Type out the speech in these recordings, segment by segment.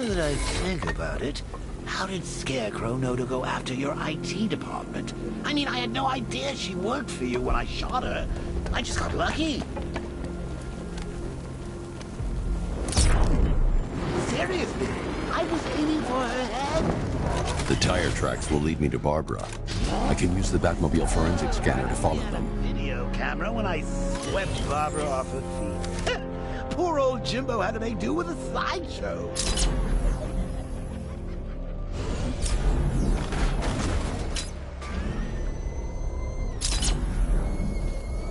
Now that I think about it, how did Scarecrow know to go after your IT department? I mean, I had no idea she worked for you when I shot her. I just got lucky. Seriously, I was aiming for her head. The tire tracks will lead me to Barbara. I can use the Batmobile forensic scanner to follow them. Video camera when I swept Barbara off her feet. Poor old Jimbo had to make do with a slideshow.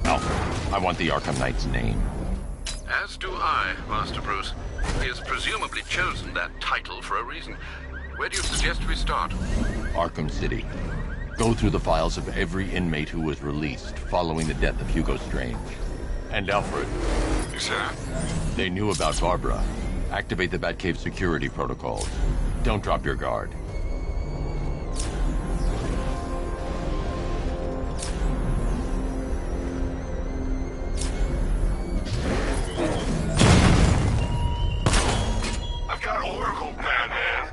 Alfred, I want the Arkham Knight's name. As do I, Master Bruce. He has presumably chosen that title for a reason. Where do you suggest we start? Arkham City. Go through the files of every inmate who was released following the death of Hugo Strange. And Alfred. Yes, sir. They knew about Barbara. Activate the Batcave security protocols. Don't drop your guard. I've got Oracle, Batman.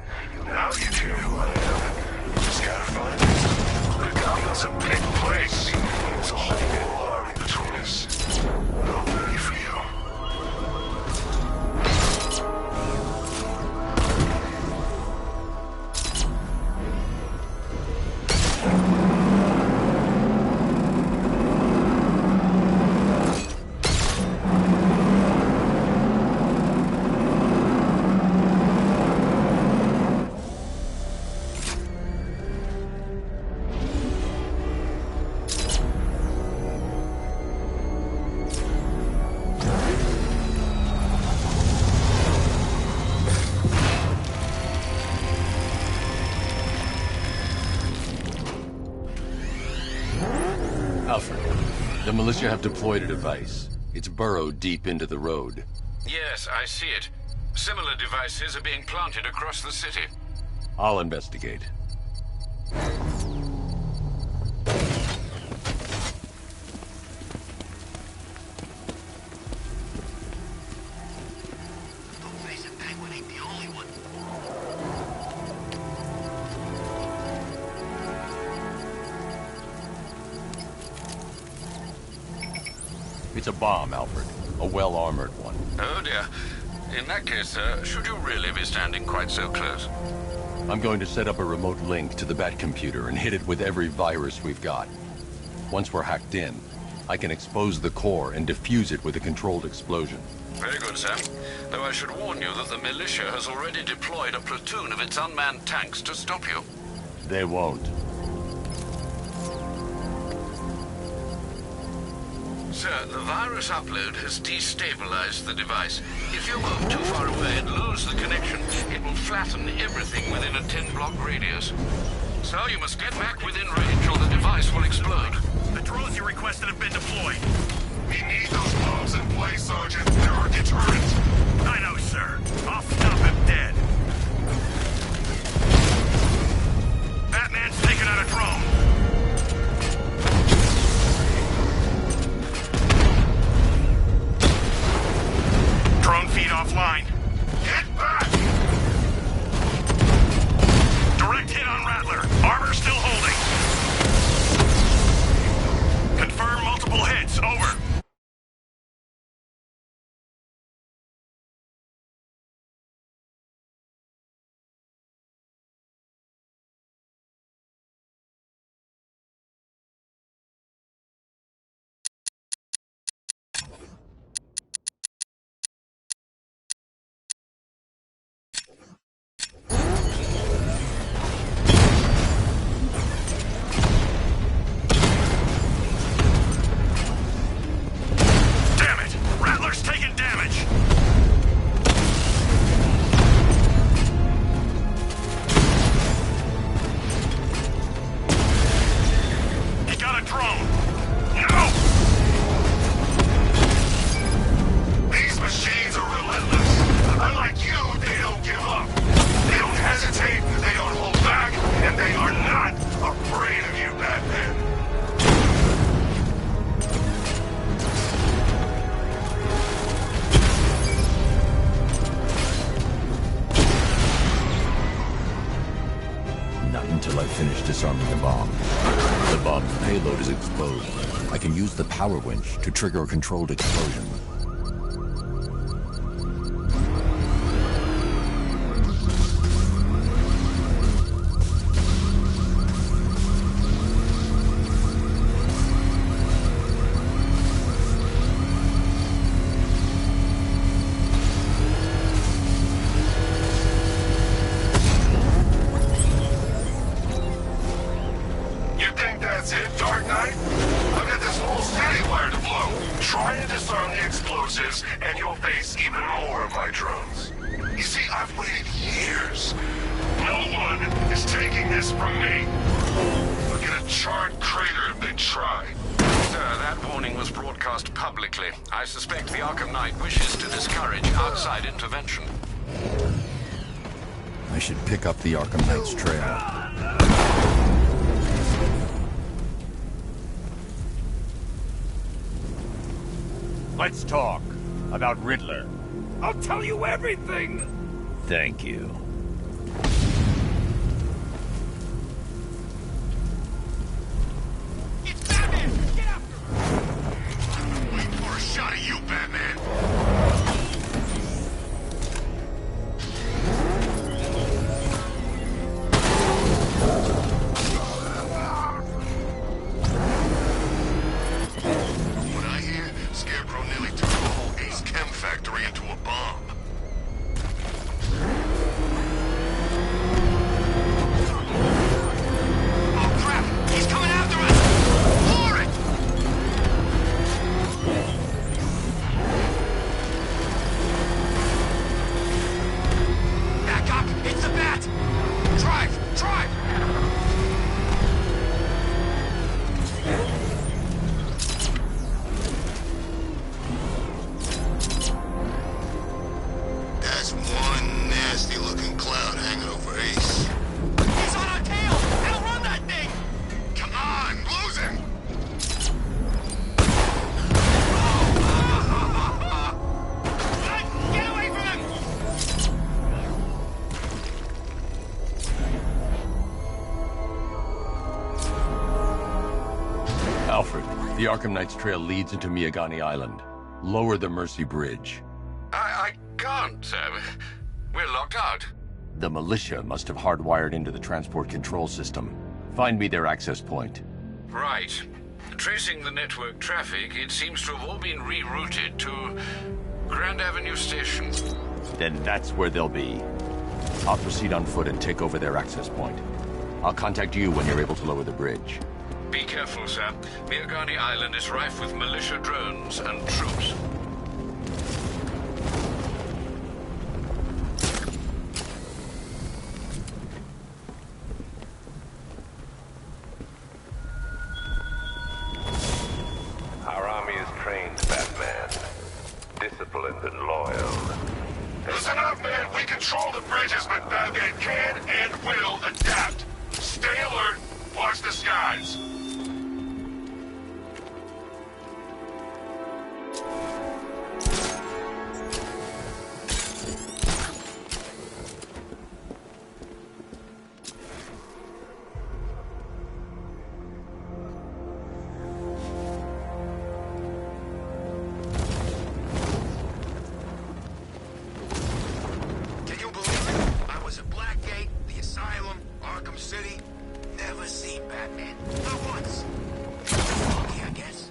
Now you do who I am. Just gotta find it. The Gotham's a big place. There's a whole army between us. I'm ready for you. Alfred, the militia have deployed a device. It's burrowed deep into the road. Yes, I see it. Similar devices are being planted across the city. I'll investigate. It's a bomb, Alfred. A well-armored one. Oh dear. In that case, should you really be standing quite so close? I'm going to set up a remote link to the Bat computer and hit it with every virus we've got. Once we're hacked in, I can expose the core and defuse it with a controlled explosion. Very good, sir. Though I should warn you that the militia has already deployed a platoon of its unmanned tanks to stop you. They won't. Sir, the virus upload has destabilized the device. If you move too far away and lose the connection, it will flatten everything within a 10-block radius. So you must get back within range or the device will explode. The drones you requested have been deployed. We need those bombs in place, Sergeant. They're our deterrent. I know, sir. I'll stop him dead. Batman's taking out a drone. Drone feed offline. Get back! Direct hit on Rattler. Armor still holding. Confirm multiple hits. Over. I've finished disarming the bomb. The bomb's payload is exposed. I can use the power winch to trigger a controlled explosion. You think that's it, Dark Knight? I've got this whole city wired to blow. Try to disarm the explosives, and you'll face even more of my drones. You see, I've waited years. No one is taking this from me. Look at a charred crater if they try. Sir, that warning was broadcast publicly. I suspect the Arkham Knight wishes to discourage outside intervention. I should pick up the Arkham Knight's trail. Let's talk about Riddler. I'll tell you everything! Thank you. It's Batman! Get after him! Wait for a shot of you, Batman. What I hear, Scarecrow nearly turned the whole Ace Chem factory into a bomb. Oh crap! He's coming after us! Floor it! Back up! It's the bat! Drive! Drive! That's one nasty-looking cloud hanging over Ace. He's on our tail! Outrun that thing! Come on, losing! Get away from him! Alfred, the Arkham Knight's trail leads into Miagani Island. Lower the Mercy Bridge. I can't, sir. We're locked out. The militia must have hardwired into the transport control system. Find me their access point. Right. Tracing the network traffic, it seems to have all been rerouted to Grand Avenue Station. Then that's where they'll be. I'll proceed on foot and take over their access point. I'll contact you when you're able to lower the bridge. Be careful, sir. Miagani Island is rife with militia drones and troops. Our army is trained, Batman. Disciplined and loyal. Listen up, man. We control the bridges, but Batman can and will adapt. Stay alert. Watch the skies. Can you believe it? I was at Blackgate, the Asylum, Arkham City. Never seen Batman. Not once. Lucky, I guess.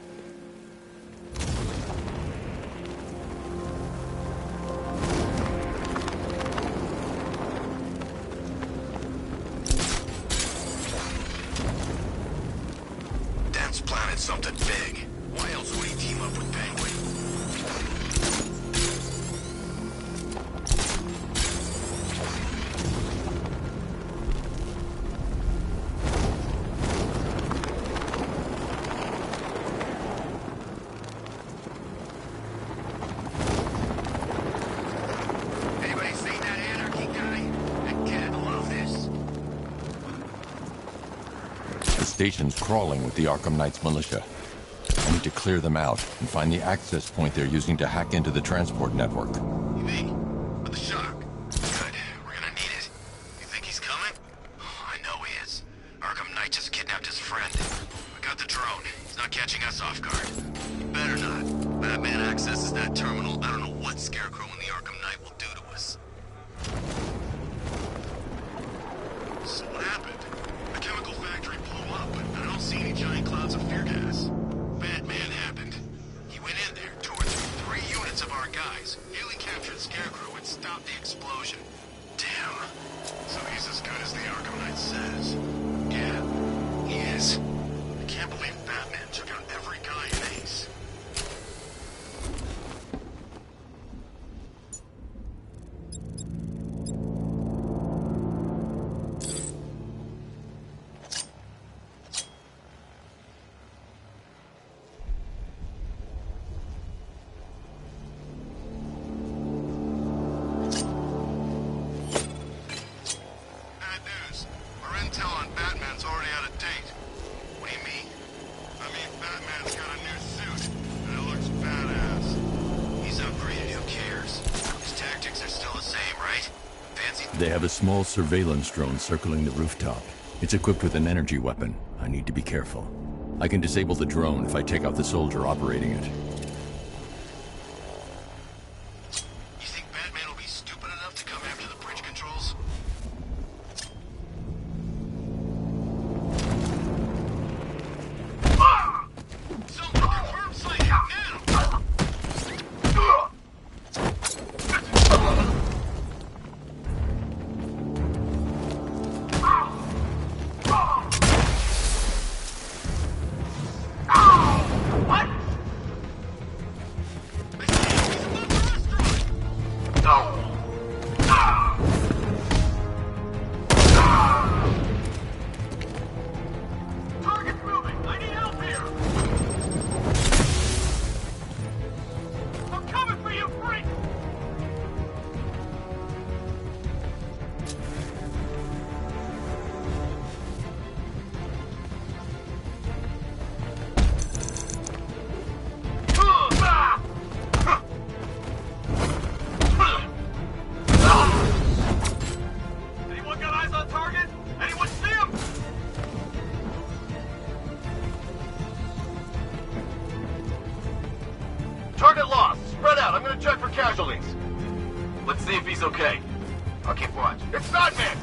Dent's planted something big. Why else would he team up with Penguin? Anybody seen that anarchy guy? That kid love this. The station's crawling with the Arkham Knight's militia. I need to clear them out and find the access point they're using to hack into the transport network. You mean? With the shock? Good. We're gonna need it. You think he's coming? Oh, I know he is. Scarecrow would stop the explosion. Damn. So he's as good as the Arkham Knight says. Yeah, he is. I can't believe Batman took out every guy in Ace. Bad news. Our intel on Batman's already out of date. What do you mean? I mean, Batman's got a new suit, and it looks badass. He's upgraded, who cares? His tactics are still the same, right? Fancy... They have a small surveillance drone circling the rooftop. It's equipped with an energy weapon. I need to be careful. I can disable the drone if I take out the soldier operating it. You think Batman will be stupid enough to come after the bridge controls? Someone confirm sighting now! What? I see he's above the restaurant! No! Target's moving! I need help here! I'm coming for you, freak! Anyone got eyes on target? Anyone see him? Target lost. Spread out. I'm gonna check for casualties. Let's see if he's okay. I'll keep watch. It's Batman!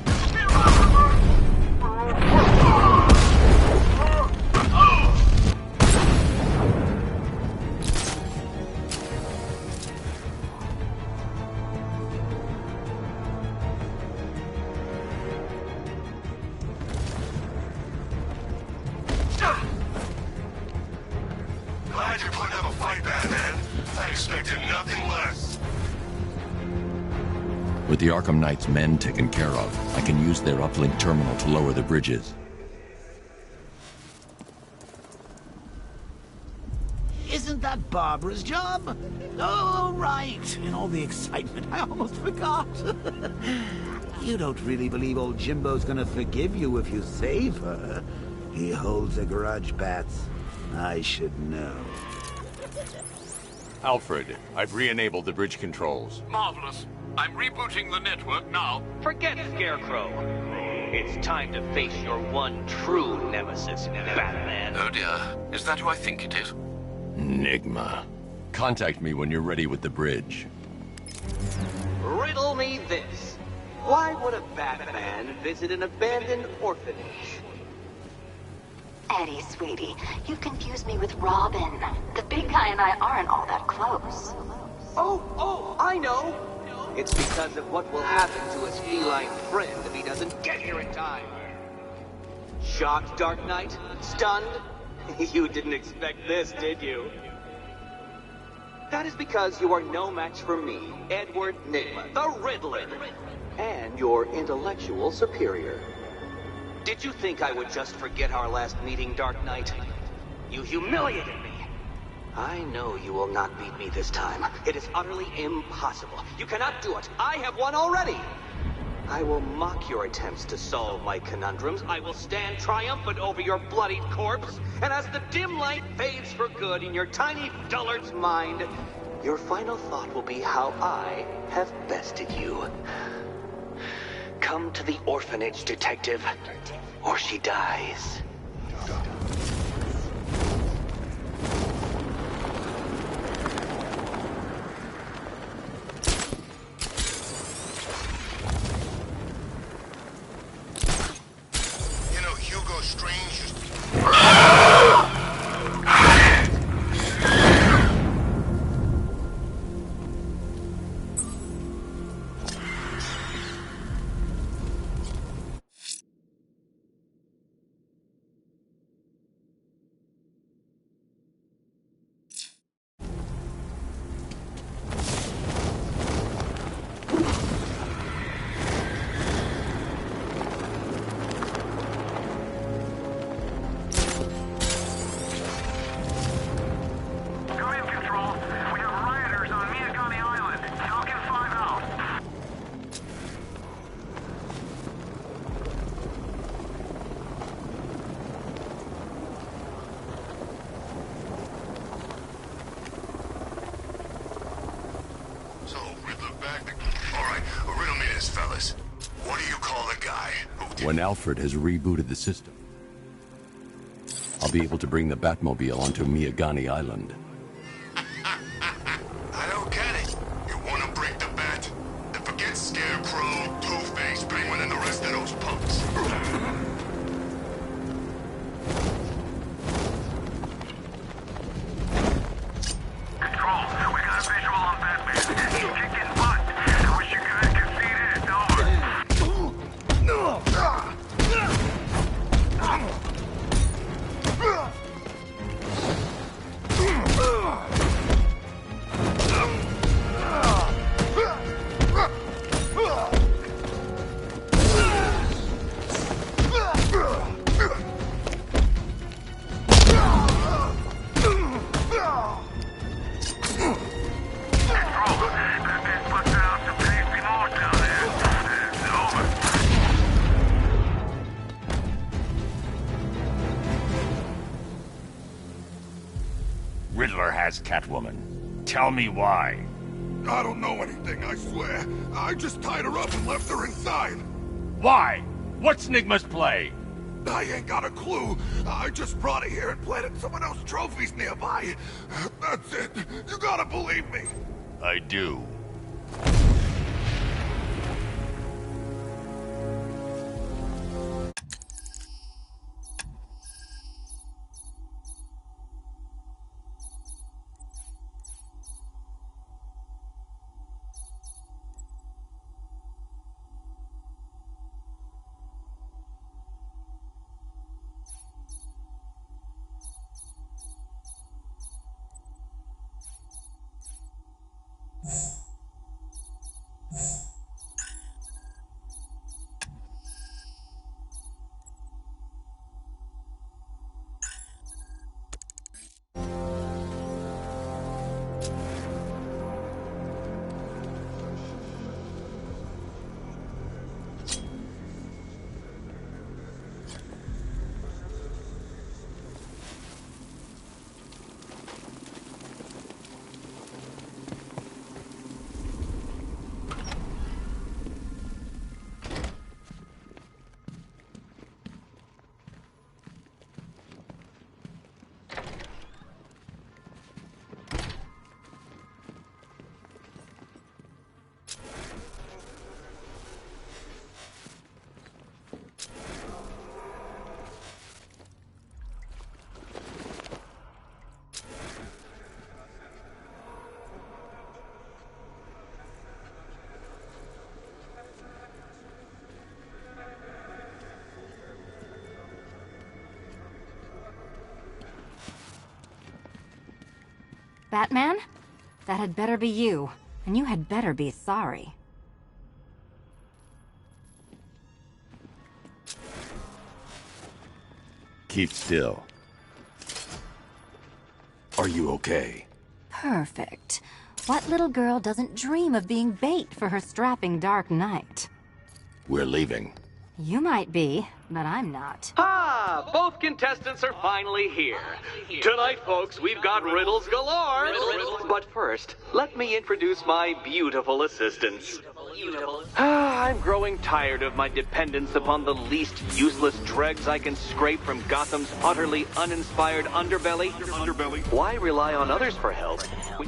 Glad you're putting up a fight, Batman. I expected nothing less. With the Arkham Knight's men taken care of, I can use their uplink terminal to lower the bridges. Isn't that Barbara's job? Oh, right. In all the excitement, I almost forgot. You don't really believe old Jimbo's gonna forgive you if you save her. He holds a grudge, Bats. I should know. Alfred, I've re-enabled the bridge controls. Marvelous. I'm rebooting the network now. Forget Scarecrow. It's time to face your one true nemesis, Batman. Oh dear. Is that who I think it is? Enigma. Contact me when you're ready with the bridge. Riddle me this. Why would a Batman visit an abandoned orphanage? Eddie, sweetie, you confused me with Robin. The big guy and I aren't all that close. Oh, I know. It's because of what will happen to his feline friend if he doesn't get here in time. Shocked, Dark Knight? Stunned? You didn't expect this, did you? That is because you are no match for me, Edward Nigma, the Riddler, and your intellectual superior. Did you think I would just forget our last meeting, Dark Knight? You humiliated me. I know you will not beat me this time. It is utterly impossible. You cannot do it. I have won already. I will mock your attempts to solve my conundrums. I will stand triumphant over your bloodied corpse. And as the dim light fades for good in your tiny dullard's mind, your final thought will be how I have bested you. Come to the orphanage, detective, or she dies. You know, Hugo Strange used to... this, fellas. What do you call the guy who did... When Alfred has rebooted the system, I'll be able to bring the Batmobile onto Miyagani Island. I don't get it. You want to break the bat? Then forget Scarecrow, Two-Face, Penguin, and the rest of those punks. Control, we got a visual on Batman. He's kicking butt. I wish you guys could see this. Riddler has Catwoman. Tell me why. I don't know anything, I swear. I just tied her up and left her inside. Why? What's Nigma's play? I ain't got a clue. I just brought her here and planted someone else's trophies nearby. That's it. You gotta believe me. I do. Batman? That had better be you, and you had better be sorry. Keep still. Are you okay? Perfect. What little girl doesn't dream of being bait for her strapping Dark Knight? We're leaving. You might be, but I'm not. Ah, both contestants are finally here. Tonight, folks, we've got riddles galore. But first, let me introduce my beautiful assistants. I'm growing tired of my dependence upon the least useless dregs I can scrape from Gotham's utterly uninspired underbelly. Why rely on others for help? We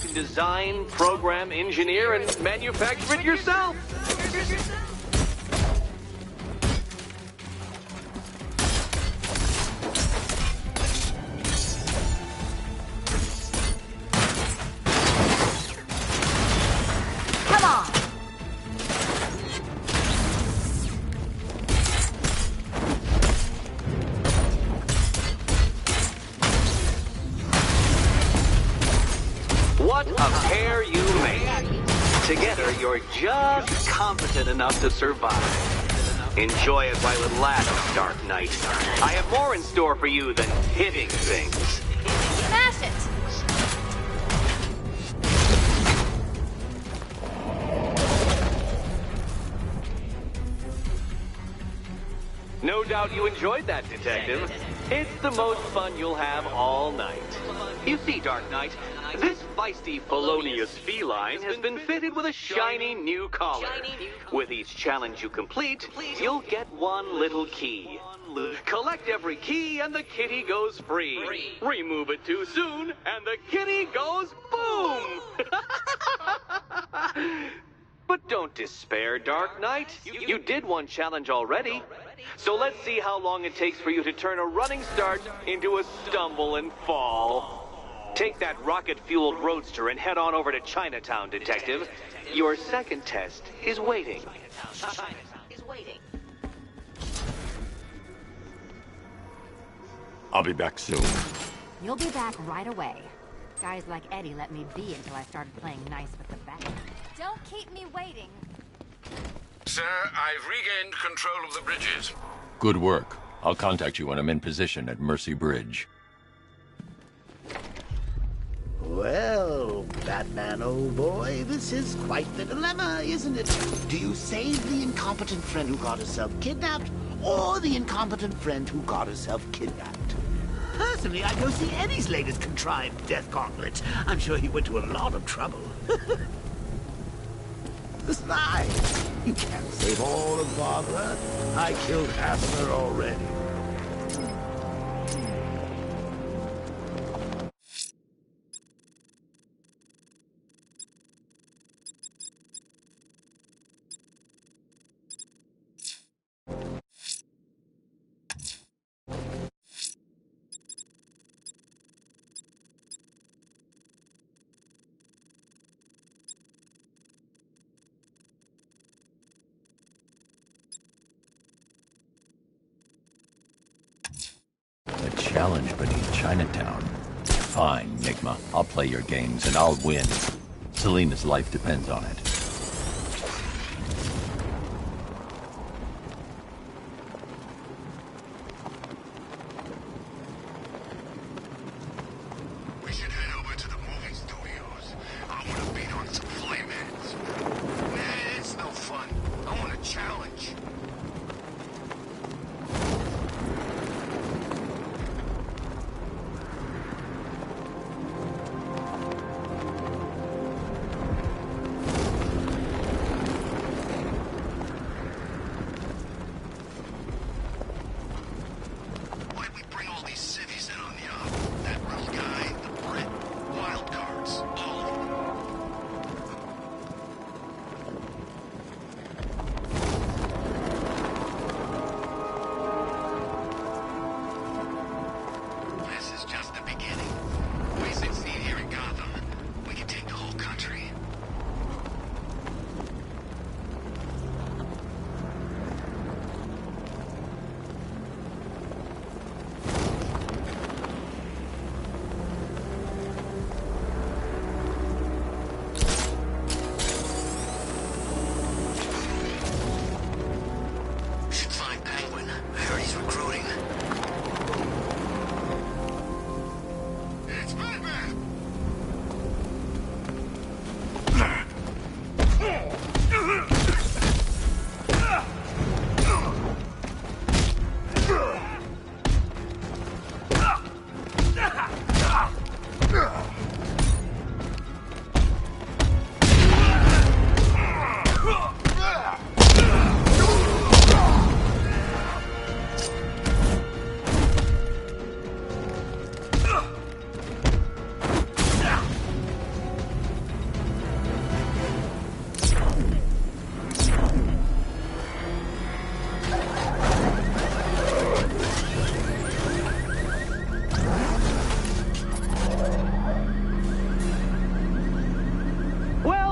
can design, program, engineer, and manufacture it yourself. What a pair you make. Together, you're just competent enough to survive. Enjoy it while it lasts, Dark Knight. I have more in store for you than hitting things. Smash it! No doubt you enjoyed that, Detective. It's the most fun you'll have all night. You see, Dark Knight, this feisty felonious feline has been fitted with a shiny new collar. With each challenge you complete, you'll get one little key. Collect every key and the kitty goes free. Remove it too soon and the kitty goes boom! But don't despair, Dark Knight. You did one challenge already. So let's see how long it takes for you to turn a running start into a stumble and fall. Take that rocket-fueled roadster and head on over to Chinatown, Detective. Your second test is waiting. I'll be back soon. You'll be back right away. Guys like Eddie let me be until I started playing nice with the bat. Don't keep me waiting. Sir, I've regained control of the bridges. Good work. I'll contact you when I'm in position at Mercy Bridge. Well, Batman, old boy, this is quite the dilemma, isn't it? Do you save the incompetent friend who got herself kidnapped, or the incompetent friend who got herself kidnapped? Personally, I'd go see Eddie's latest contrived death gauntlet. I'm sure he went to a lot of trouble. Besides, you can't save all of Barbara. I killed half of her already. A challenge beneath Chinatown. Fine, Nigma. I'll play your games and I'll win. Selena's life depends on it. We should head over to the movie studios. I want to beat on some flameheads. Man, it's no fun. I want a challenge. Why'd we bring all these civvies in on the op? That real guy, the Brit, wild cards, all of them. This is just the beginning. We succeed here in Gotham, we can take the whole country. Should find Penguin. I heard he's recruiting. It's Batman!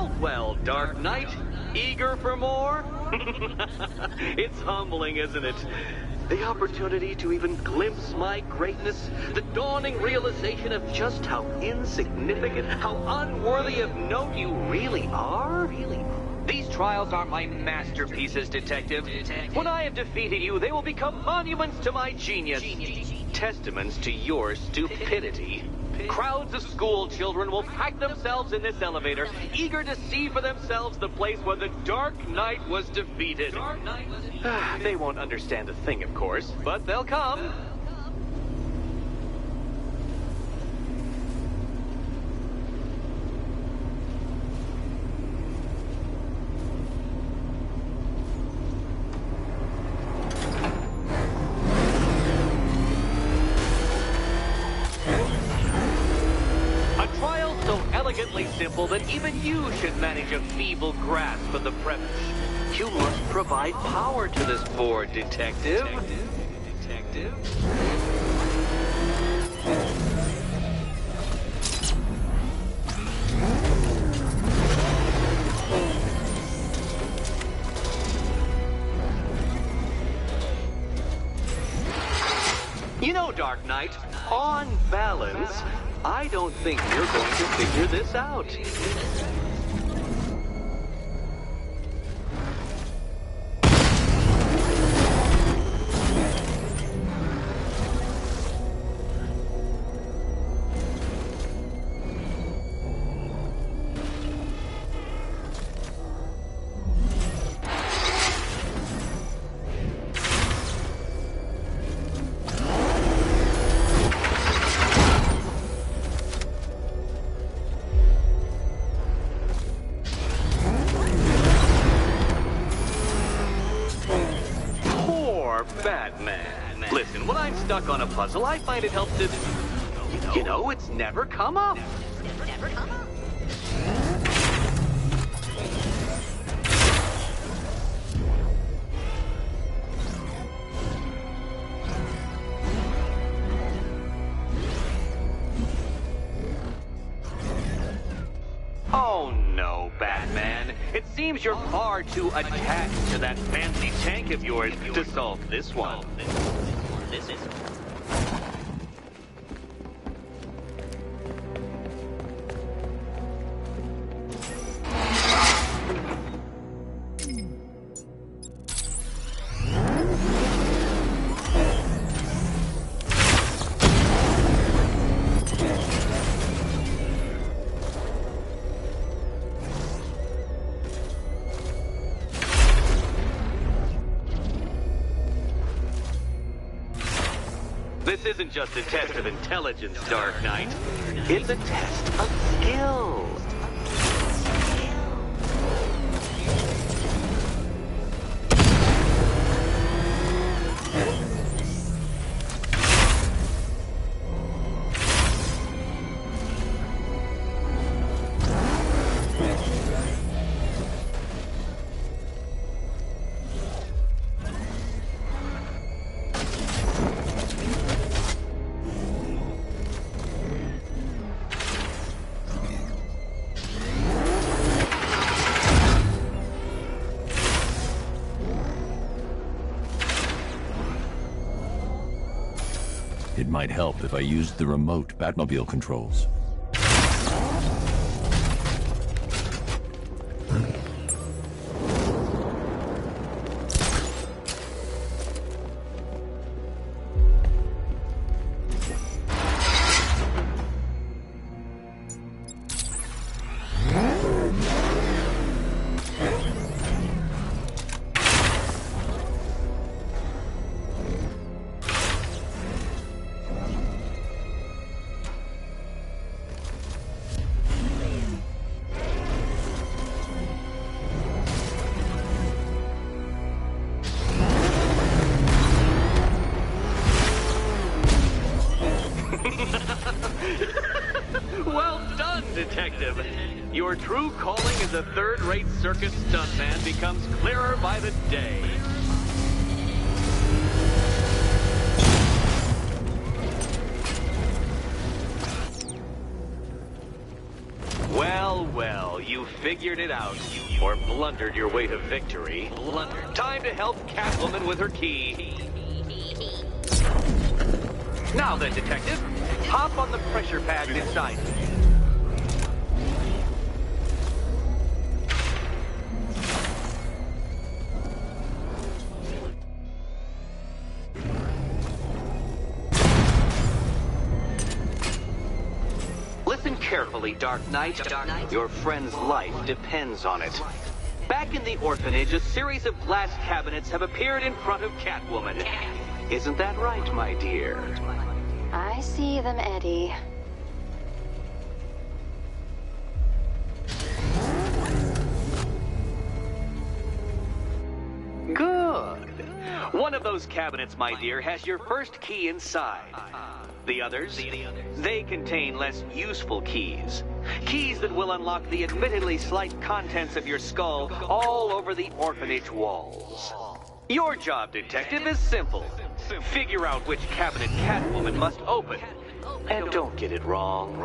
Well, Dark Knight, eager for more? It's humbling, isn't it? The opportunity to even glimpse my greatness, the dawning realization of just how insignificant, how unworthy of note you really are? These trials are my masterpieces, Detective. When I have defeated you, they will become monuments to my genius, testaments to your stupidity. Crowds of school children will pack themselves in this elevator, eager to see for themselves the place where the Dark Knight was defeated. They won't understand a thing, of course, but they'll come. powerful that even you should manage a feeble grasp of the premise. You must provide power to this board, Detective. You know, Dark Knight, on balance, I don't think you're going to figure this out. Batman. Listen, when I'm stuck on a puzzle, I find it helps to... You know, it's never come up. Never come up. Oh no, Batman. It seems you're far too attached to that fancy tank of yours to solve this one. This is... This isn't just a test of intelligence, Dark Knight. It's a test of skill. It might help if I used the remote Batmobile controls. Well done, Detective. Your true calling as a third-rate circus stuntman becomes clearer by the day. Well, well, you figured it out. Or blundered your way to victory. Time to help Catwoman with her key. Now then, Detective, hop on the pressure pads inside. Listen carefully, Dark Knight. Your friend's life depends on it. Back in the orphanage, a series of glass cabinets have appeared in front of Catwoman. Isn't that right, my dear? I see them, Eddie. Good. One of those cabinets, my dear, has your first key inside. The others, they contain less useful keys. Keys that will unlock the admittedly slight contents of your skull all over the orphanage walls. Your job, Detective, is simple. Figure out which cabinet Catwoman must open. And don't get it wrong.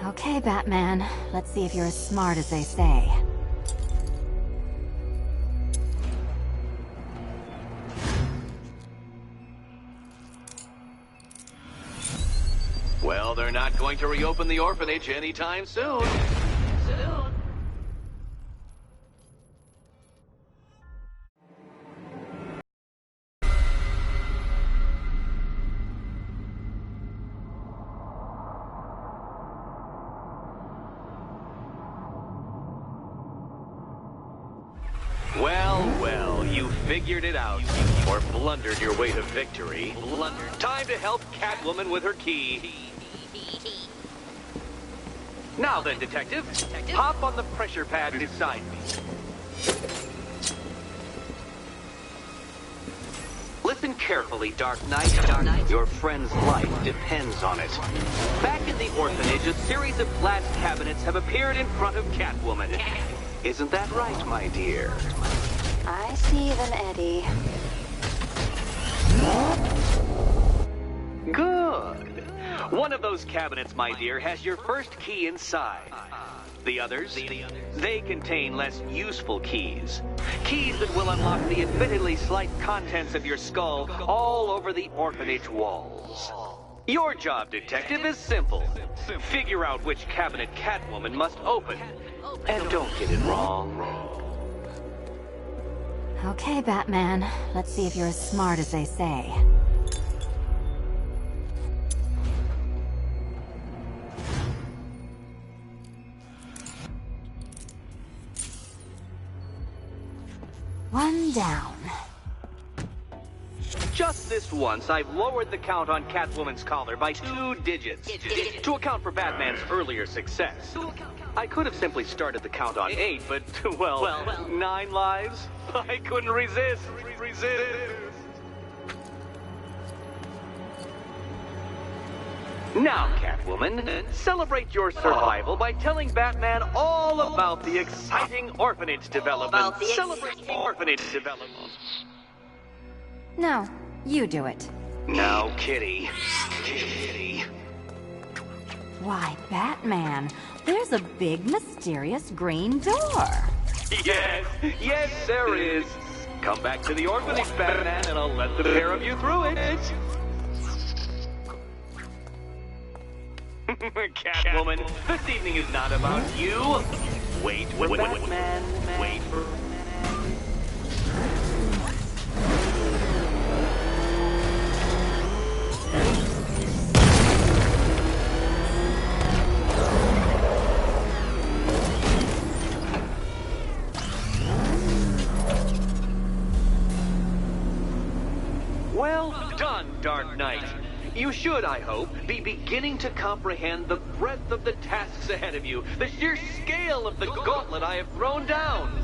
Okay, Batman. Let's see if you're as smart as they say. Well, they're not going to reopen the orphanage anytime soon. Well, you figured it out. Or blundered your way to victory. Time to help Catwoman with her key. Now then, Detective, hop on the pressure pad beside me. Listen carefully, Dark Knight. Your friend's life depends on it. Back in the orphanage, a series of glass cabinets have appeared in front of Catwoman. Isn't that right, my dear? I see them, Eddie. Good. One of those cabinets, my dear, has your first key inside. The others, they contain less useful keys. Keys that will unlock the admittedly slight contents of your skull all over the orphanage walls. Your job, Detective, is simple. Figure out which cabinet Catwoman must open. And don't get it wrong. Okay, Batman. Let's see if you're as smart as they say. One down. Just this once, I've lowered the count on Catwoman's collar by 2 digits to account for Batman's earlier success. I could have simply started the count on 8, but, well, 9 lives? I couldn't resist. Now, Catwoman, celebrate your survival by telling Batman all about the exciting orphanage development. Celebrate orphanage development. No, you do it. Now, Kitty. Why, Batman, there's a big, mysterious green door. Yes, there is. Come back to the orphanage, Batman, and I'll let the pair of you through it. Catwoman, this evening is not about you. Wait, Batman. Wait for... Well done, Dark Knight. You should, I hope, be beginning to comprehend the breadth of the tasks ahead of you, the sheer scale of the gauntlet I have thrown down.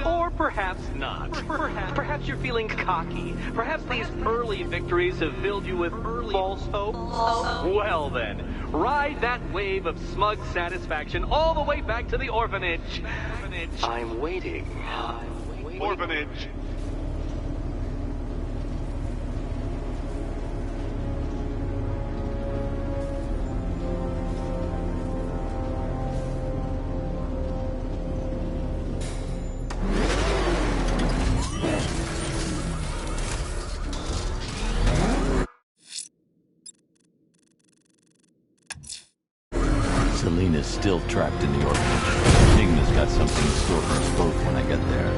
Or perhaps not. Perhaps you're feeling cocky. Perhaps these early victories have filled you with false hope. Well then, ride that wave of smug satisfaction all the way back to the orphanage. I'm waiting. Orphanage. Selena's still trapped in the orphanage. Igna's got something in store for us both when I get there.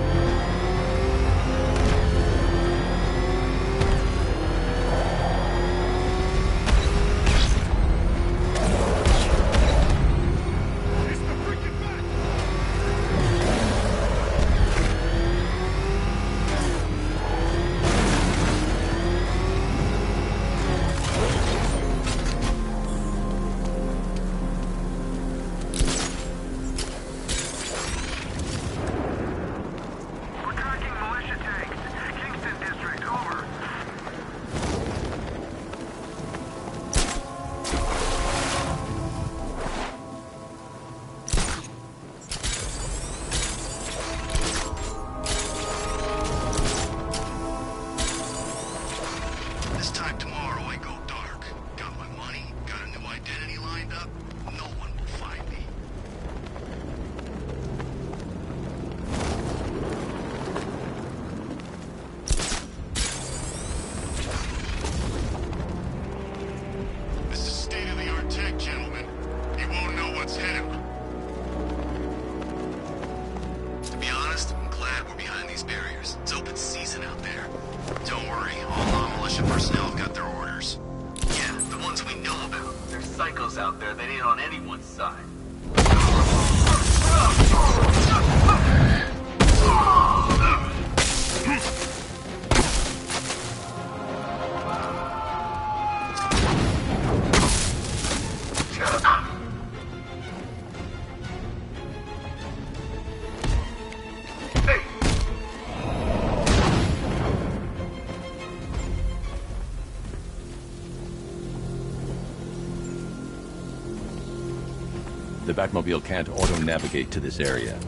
The Batmobile can't auto-navigate to this area.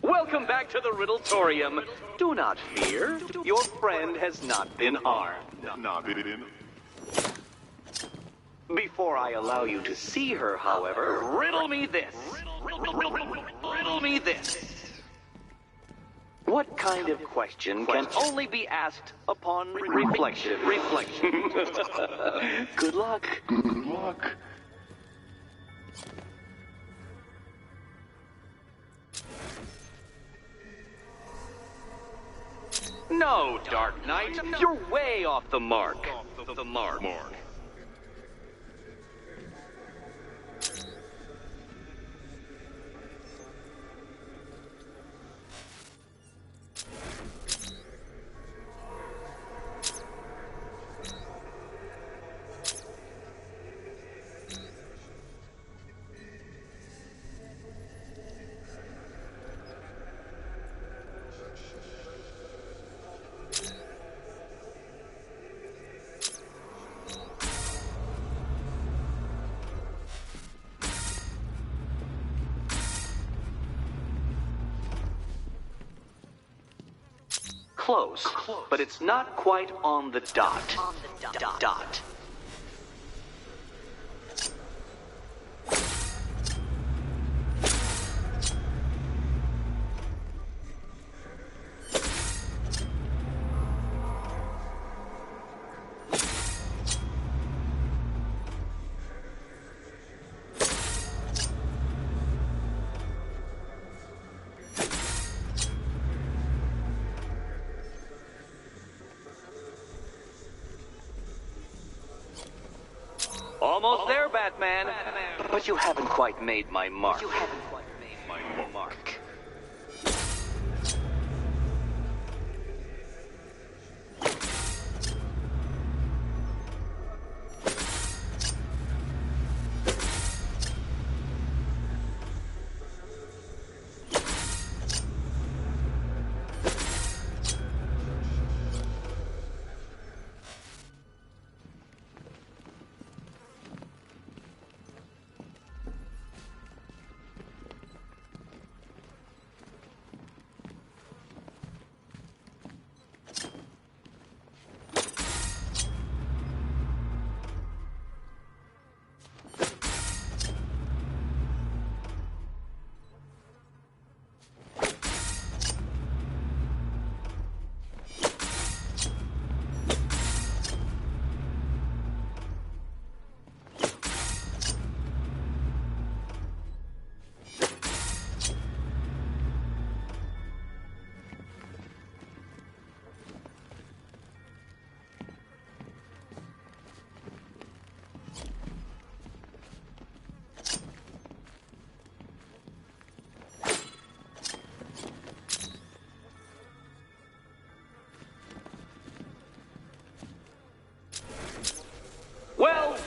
Welcome back to the Riddletorium. Do not fear. Your friend has not been harmed. Before I allow you to see her, however, riddle me this. Riddle me this. What kind of question can only be asked upon reflection? Good luck. Good luck. No, Dark Knight, you're way off the mark. Close, but it's not quite on the dot. Dot. Almost there, Batman. But you haven't quite made my mark.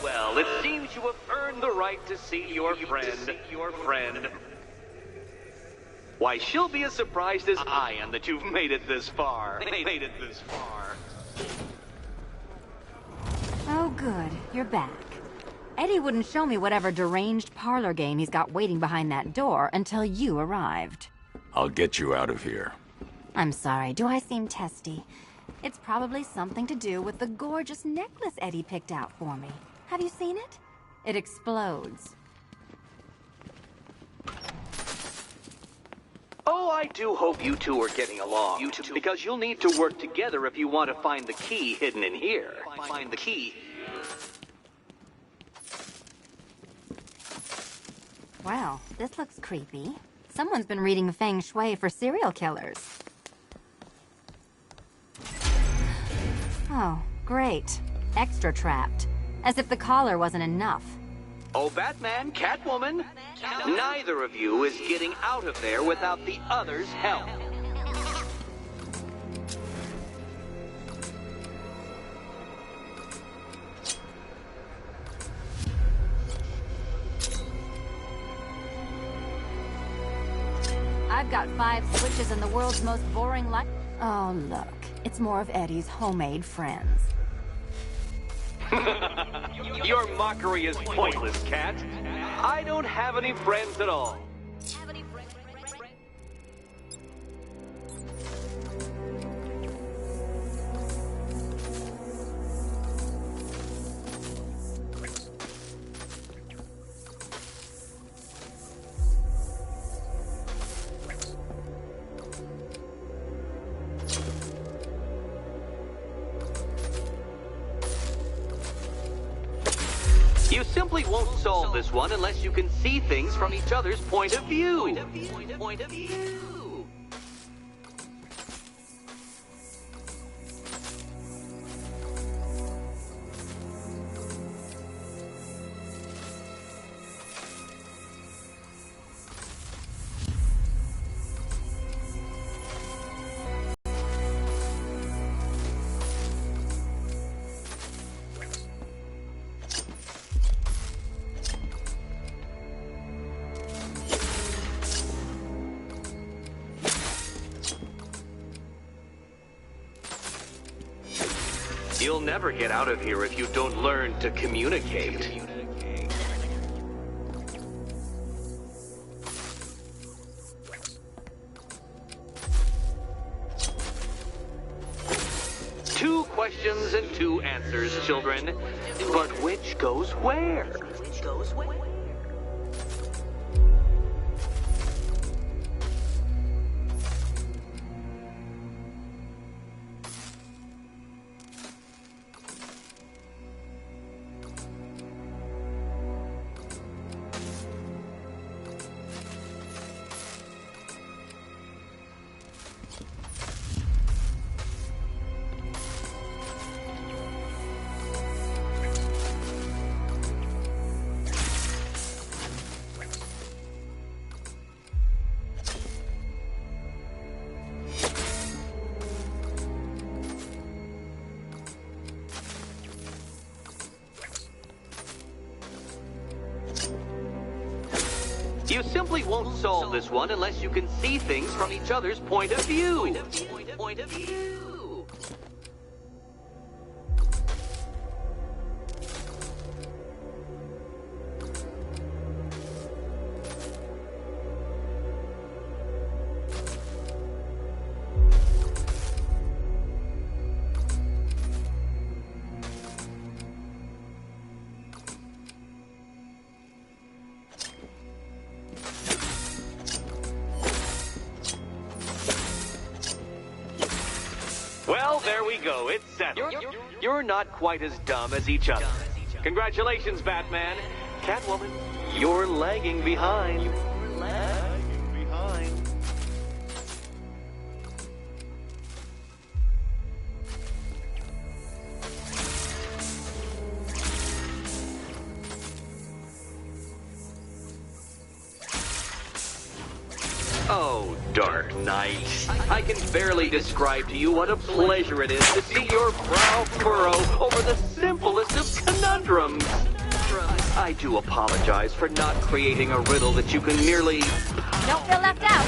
Well, it seems you have earned the right to see your friend. Why, she'll be as surprised as I am that you've made it this far. Oh, good. You're back. Eddie wouldn't show me whatever deranged parlor game he's got waiting behind that door until you arrived. I'll get you out of here. I'm sorry, do I seem testy? It's probably something to do with the gorgeous necklace Eddie picked out for me. Have you seen it? It explodes. Oh, I do hope you two are getting along. Because you'll need to work together if you want to find the key hidden in here. Find the key. Well, this looks creepy. Someone's been reading Feng Shui for serial killers. Oh, great. Extra trapped. As if the collar wasn't enough. Oh, Batman, Catwoman, neither of you is getting out of there without the other's help. I've got 5 switches in the world's most boring light. Oh, look. It's more of Eddie's homemade friends. Your mockery is pointless, Cat. I don't have any friends at all. You simply won't solve this one unless you can see things from each other's point of view. Point of view. You'll never get out of here if you don't learn to communicate. Two questions and 2 answers, children. But which goes where? You simply won't solve this one unless you can see things from each other's point of view. Point of view. Well, there we go. It's settled. You're not quite as dumb as each other. Congratulations, Batman. Catwoman, you're lagging behind. Oh, Dark Knight. I can barely describe to you what a pleasure it is to see your brow furrow over the simplest of conundrums. I do apologize for not creating a riddle that you can merely... Don't feel left out.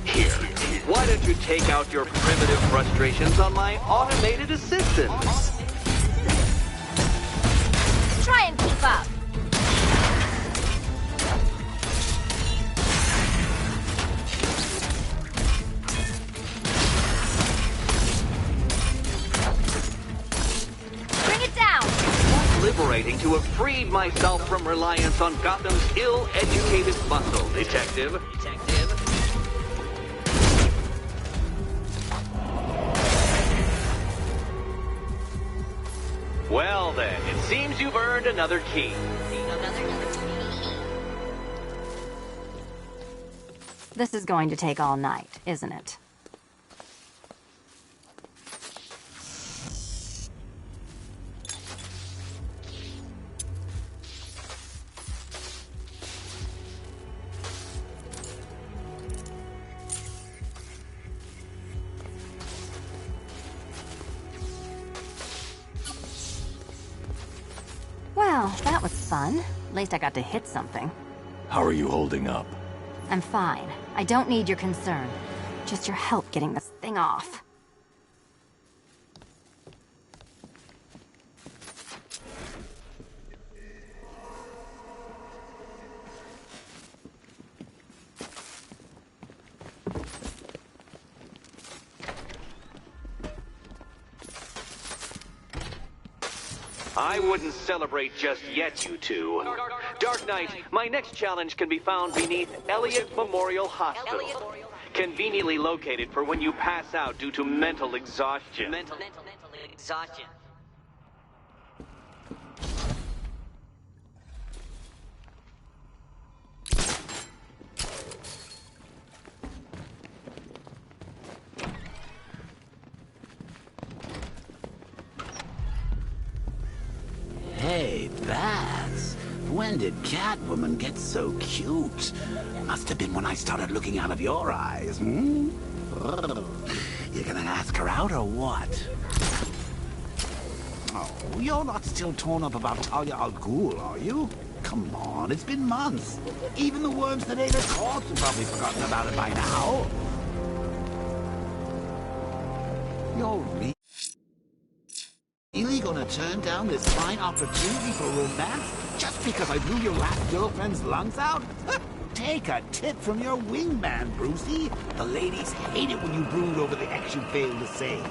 Here, why don't you take out your primitive frustrations on my automated assistants? Try and keep up. Liberating to have freed myself from reliance on Gotham's ill-educated muscle, Detective. Well then, it seems you've earned another key. This is going to take all night, isn't it? Well, that was fun. At least I got to hit something. How are you holding up? I'm fine. I don't need your concern. Just your help getting this thing off. I wouldn't celebrate just yet, you two. Dark Knight, my next challenge can be found beneath Elliott Memorial Hospital. Conveniently located for when you pass out due to mental exhaustion. Mental exhaustion. Hey, Baz. When did Catwoman get so cute? Must have been when I started looking out of your eyes, hmm? You gonna ask her out or what? Oh, you're not still torn up about Talia al Ghul, are you? Come on, it's been months. Even the worms that ate her corpse have probably forgotten about it by now. You're really gonna turn down this fine opportunity for romance just because I blew your last girlfriend's lungs out? Take a tip from your wingman, Brucey. The ladies hate it when you brood over the ex you failed to save.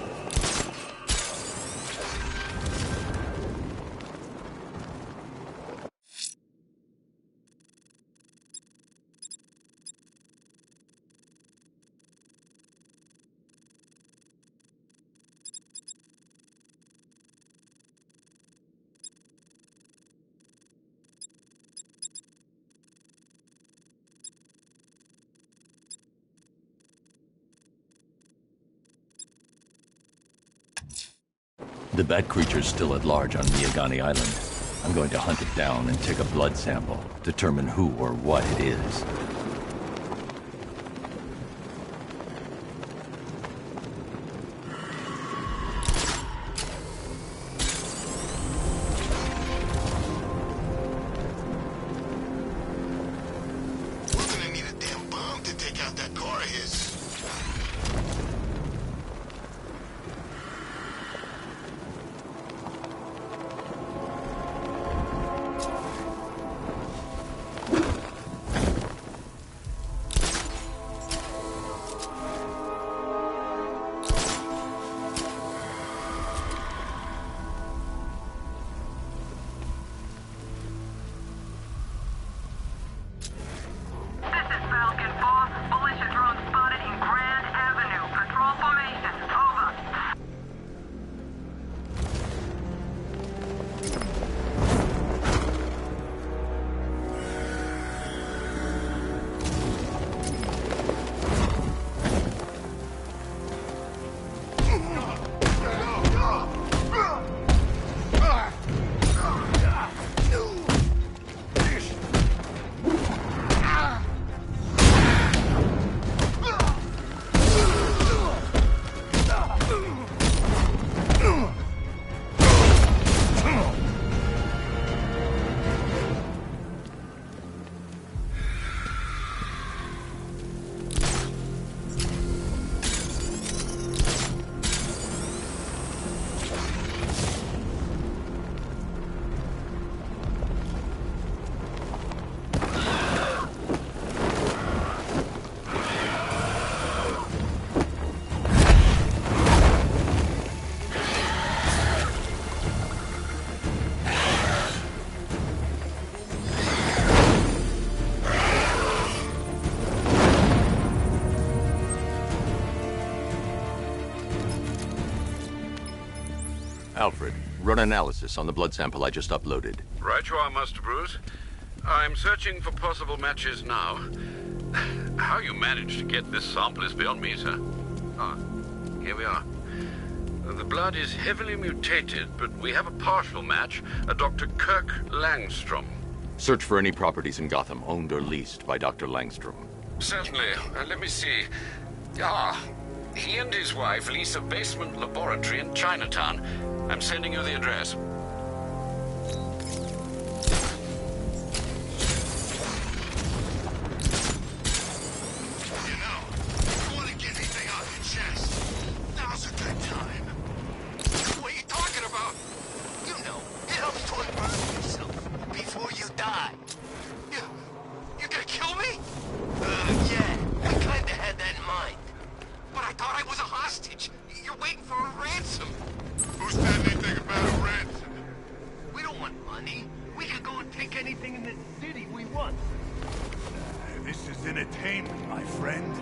The bat creature's still at large on Miyagani Island. I'm going to hunt it down and take a blood sample, determine who or what it is. We're gonna need a damn bomb to take out that car of his. Alfred, run analysis on the blood sample I just uploaded. Right you are, Master Bruce. I'm searching for possible matches now. How you managed to get this sample is beyond me, sir. Ah, here we are. The blood is heavily mutated, but we have a partial match, a Dr. Kirk Langstrom. Search for any properties in Gotham owned or leased by Dr. Langstrom. Certainly. Let me see. Ah, he and his wife lease a basement laboratory in Chinatown. I'm sending you the address. money, we could go and take anything in this city we want. This is entertainment, my friend.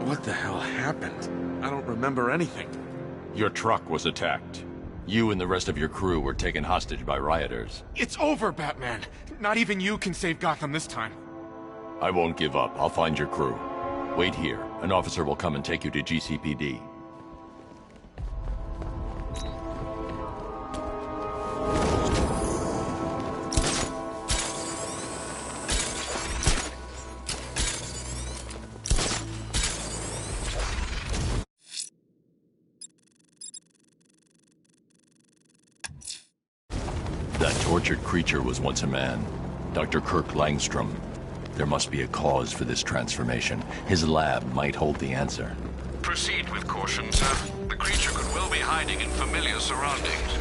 What the hell happened? I don't remember anything. Your truck was attacked. You and the rest of your crew were taken hostage by rioters. It's over, Batman. Not even you can save Gotham this time. I won't give up. I'll find your crew. Wait here. An officer will come and take you to GCPD. That tortured creature was once a man. Dr. Kirk Langstrom. There must be a cause for this transformation. His lab might hold the answer. Proceed with caution, sir. The creature could well be hiding in familiar surroundings.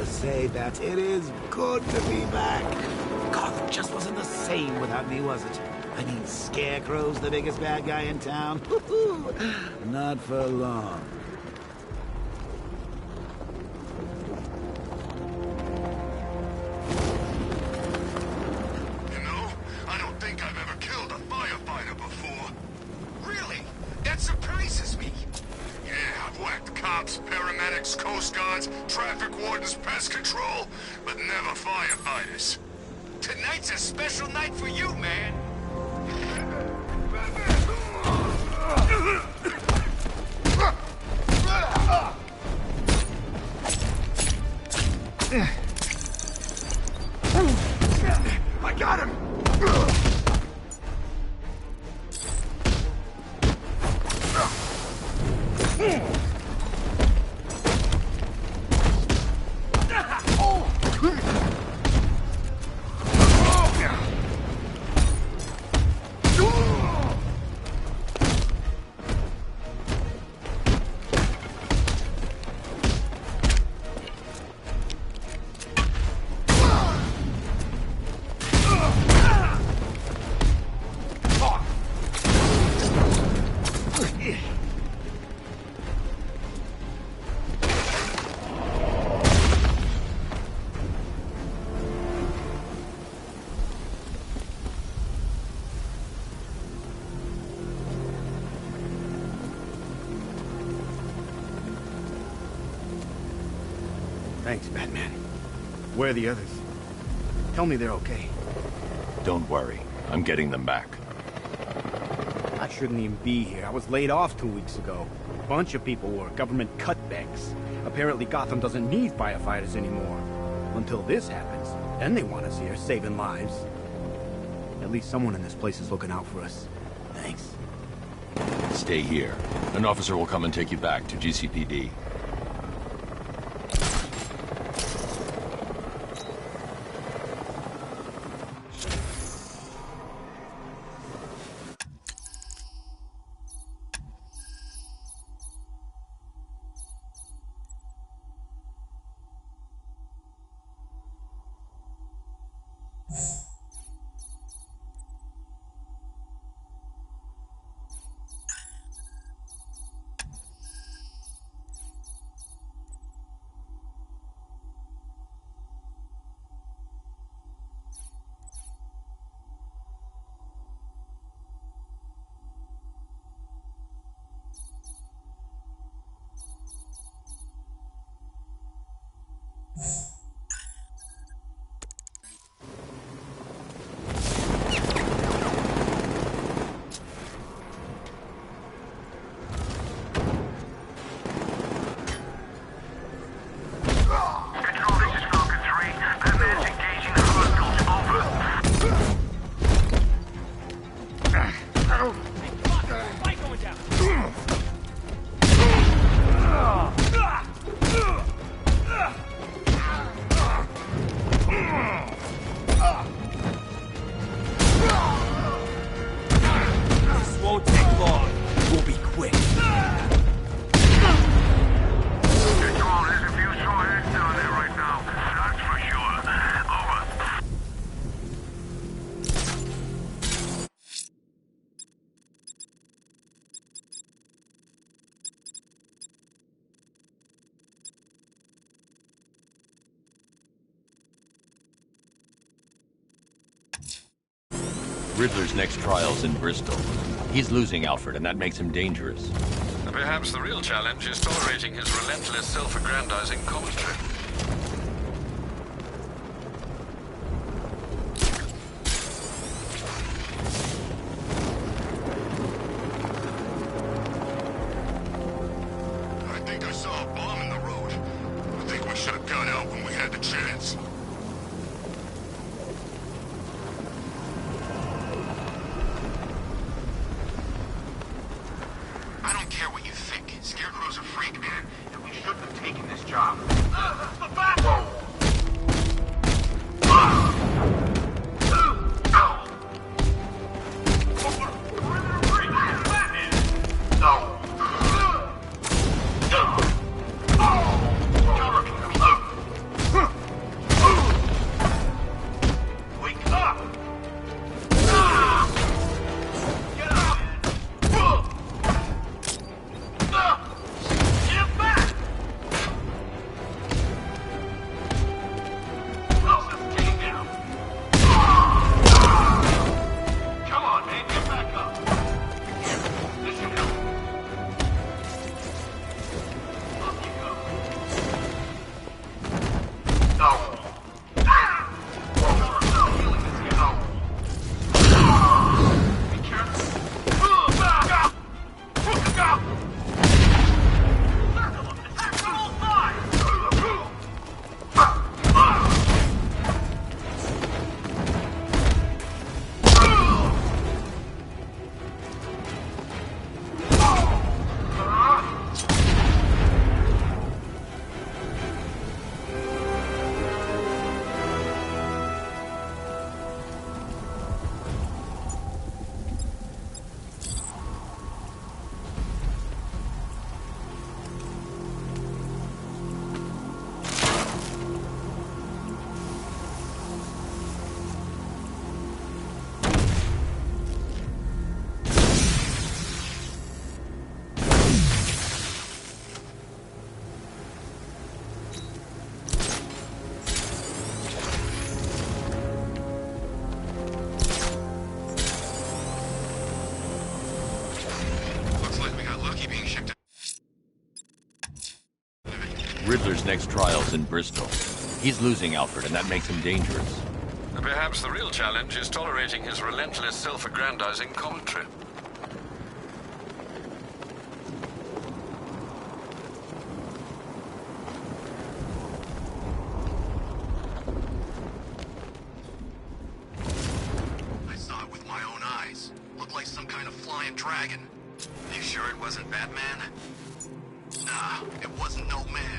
Say that it is good to be back. Gotham just wasn't the same without me, was it? I mean, Scarecrow's the biggest bad guy in town. Not for long. You know, I don't think I've ever killed a firefighter before. Really? That surprises me. Yeah, I've whacked cops, paramedics, coast guards, traffic wardens, pest control, but never firefighters. Tonight's a special night for you, man. I got him! Thanks, Batman. Where are the others? Tell me they're okay. Don't worry. I'm getting them back. I shouldn't even be here. I was laid off 2 weeks ago. A bunch of people were. Government cutbacks. Apparently Gotham doesn't need firefighters anymore. Until this happens, then they want us here, saving lives. At least someone in this place is looking out for us. Thanks. Stay here. An officer will come and take you back to GCPD. Riddler's next trial's in Bristol. He's losing Alfred, and that makes him dangerous. Perhaps the real challenge is tolerating his relentless self-aggrandizing commentary. I think I saw a bomb in the road. I think we should have gone out when we had the chance. I don't care what you think. Scarecrow's a freak, man, and we shouldn't have taken this job. That's the back! Riddler's next trial's in Bristol. He's losing Alfred, and that makes him dangerous. Perhaps the real challenge is tolerating his relentless self-aggrandizing commentary. wagon. You sure it wasn't Batman? Nah, it wasn't no man.